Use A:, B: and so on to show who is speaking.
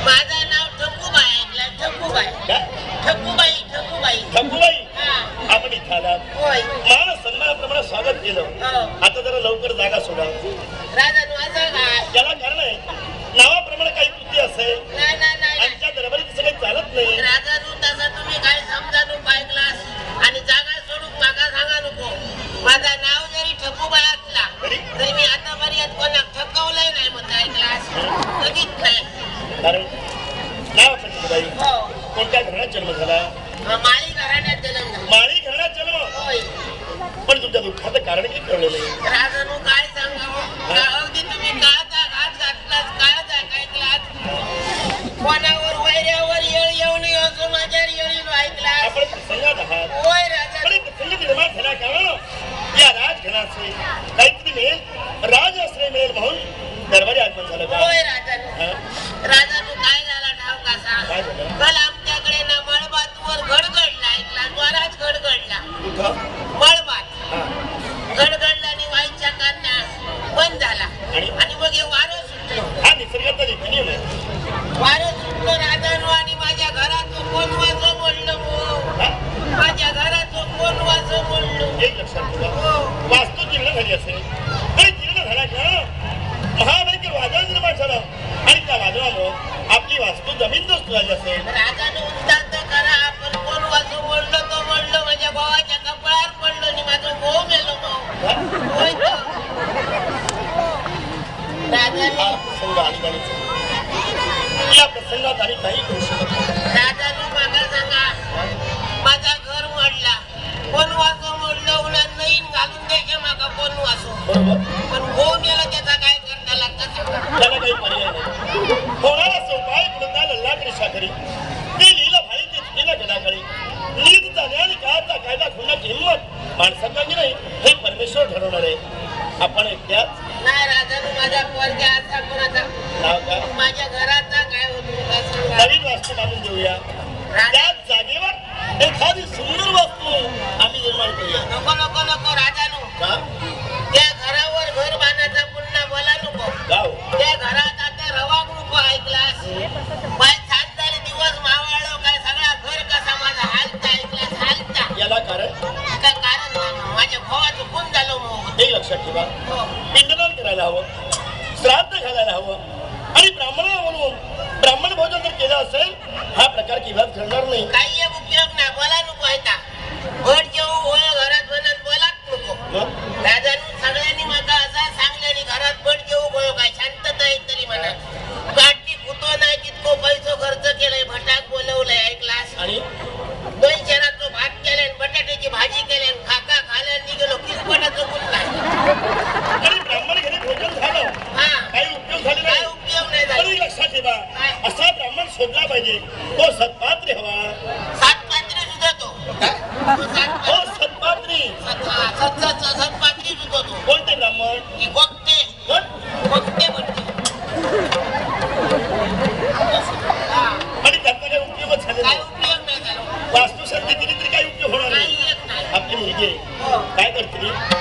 A: माझं नाव ठकूबाई ऐकलं. ठकूबाई.
B: काय?
A: ठकूबाई. ठकूबाई.
B: ठकूबाई
A: हा.
B: आपण इथं आलात.
A: होय.
B: मान सन्मानाप्रमाणे स्वागत केलं.
A: हो.
B: आता जरा लवकर जागा सोडा.
A: राजानु असं काय?
B: त्याला कारण आहे नावाप्रमाणे काही कृती असेल.
A: नाही नाही नाही.
B: आमच्या दरबारीत तसं काही चालत नाही.
A: राजानु तसं तुम्ही काय समजा नको ऐकलास आणि जागा सोडून मागा सांगा नको. माझं नाव जरी ठकूबाई असला तरी मी आतापर्यंत कोणाक ठकवलंय नाही मग ऐकलास कधीच नाही.
B: कारण नाव ठकूबाई
A: हो.
B: कोणत्या घरात जन्म झाला?
A: माळी घराण्यात जन्म झाला.
B: माळी घराण्यात जन्म.
A: होय.
B: पण तुमच्या दुःखाचं कारण काही कळलं नाही.
A: राजानु काय सांगावं? अगदी तुम्ही काळचा घात घातलात. काळचा ऐकलात कोणावर वैऱ्यावर येळ येऊ नये असं माझ्या येळीलो ऐकलात.
B: आपण प्रसंगात आहात.
A: होय राजा.
B: पण एक प्रसंग निर्माण झाला कारण या राजघराचे काहीतरी मिळेल राजआश्रय मिळेल म्हणून दरबारी आगमन झालं का?
A: होय राजानु. राजानु काय झाला ठाव कसा?
B: काय झालं?
A: काल आमच्याकडे ना मळबातवर गडगडला ऐकला. द्वाराच गडगडला.
B: कुठं?
A: मळबात
B: हा.
A: गडगडला आणि वाईच्या कान्या बंद झाला आणि मग हे वारं सुटलं.
B: हा निसर्गाचा रीती नियम आहे.
A: वारं सुटलं राजानु आणि माझ्या घरातून कोण वाजव म्हणलं मग.
B: हा?
A: माझ्या घरातून कोण वाजव म्हणलं.
B: एक लक्षात ठेवा.
A: हो.
B: वास्तू जीर्ण झाली असेल आणि जीर्ण झाला का महाभयंकर वादळ निर्माण झालं आणि त्या वादळामुळं आपली वास्तू जमीनदोस्त झाली असेल.
A: राजानं उंचांत करा आपण कोण वाजव म्हणलं तो म्हणलं माझ्या भावाच्या कपाळावर पडलं आणि माझं भाऊ मेलो मग.
B: हा?
A: होय तर. राजाने
B: हा प्रसंग आणीबाणीचा. या प्रसंगात आणि काही करू शकत नाही.
A: राजानं मागा सांगा माझा घर मोडला. कोण वाजव म्हणलं उन्हात नईन घालून द्यायचे मागा कोण वाजव.
B: बरोबर.
A: पण भाऊ मेला त्याचा काय करता लागतं सांगा.
B: त्याला काही पर्याय नाही. होणारा सोपाय पुढचा लल्ला कृषाकरी ते लीला भाई ते चुकीला गडाकडे नीत जाणे आणि काळाचा कायदा खोडण्याची हिंमत माणसांची नाही हे परमेश्वर ठरवणार आहे. आपण एकट्याच
A: नाही राजानं माझा पोरग्या असा कोणाचा
B: नाव का
A: माझ्या घराचा काय होतो का सांगा.
B: नवीन वास्तू बांधून देऊया. त्याच जागेवर एखादी सुंदर वास्तू आम्ही निर्माण करूया.
A: नको नको नको राजानो.
B: का?
A: त्या घरावर घर बांधायचा पुन्हा बोला नको.
B: गाव
A: त्या घरात आता रवाग नको ऐकलास. बाय 7 झाले दिवस मावळलो काय सगळा घर कसा माझा हालता ऐकलास हालता.
B: याला कारण
A: काय कारण नाही. माझ्या भावाचं खून झालं मग.
B: हे लक्षात ठेवा.
A: हो.
B: पिंडदान करायला हवं, श्राद्ध घालायला हवं आणि ब्राह्मणाला म्हणून ब्राह्मण भोजन जर केलं असेल हा प्रकार किंवा घडणार नाही.
A: काही एक उपयोग नाही बोला नको ऐका. भट जेऊ होय घरात म्हणत बोलाच नको. राजांनी सगळ्यांनी माझा असा सांगल्याने घरात भट जेऊ होय काय शांतता आहे तरी म्हणत. गाठी फुतो नाही तितको पैसो खर्च केलाय भटाक बोलवलंय ऐकलास.
B: आणि
A: 2 शेराचं भात केले बटाट्याची भाजी केली खाका खाल्या निघालो किसपटाचं गुण नाही.
B: आणि ब्राह्मण घरी भोजन झालं
A: हा
B: काही उपयोग झाले
A: काय
B: नाही.
A: उपयोग नाही झाला.
B: तरी लक्षात ठेवा असा ब्राह्मण शोधला पाहिजे. तो सत्पात्री हवा.
A: 7 पात्री सुद्धा तो.
B: हो सत्पात्री.
A: सत्पात्री सुद्धा तो.
B: कोणते ब्राह्मण?
A: की बघते
B: कोण?
A: बघते म्हणते.
B: आणि त्याचा काही उपयोगच झाले
A: काय
B: नाही.
A: उपयोग नाही झाला.
B: वास्तुशांती केली तरी काही उपयोग होणार
A: काही
B: नाही.
A: एक नाही.
B: आपली मुलगी आहे.
A: हो.
B: काय करते?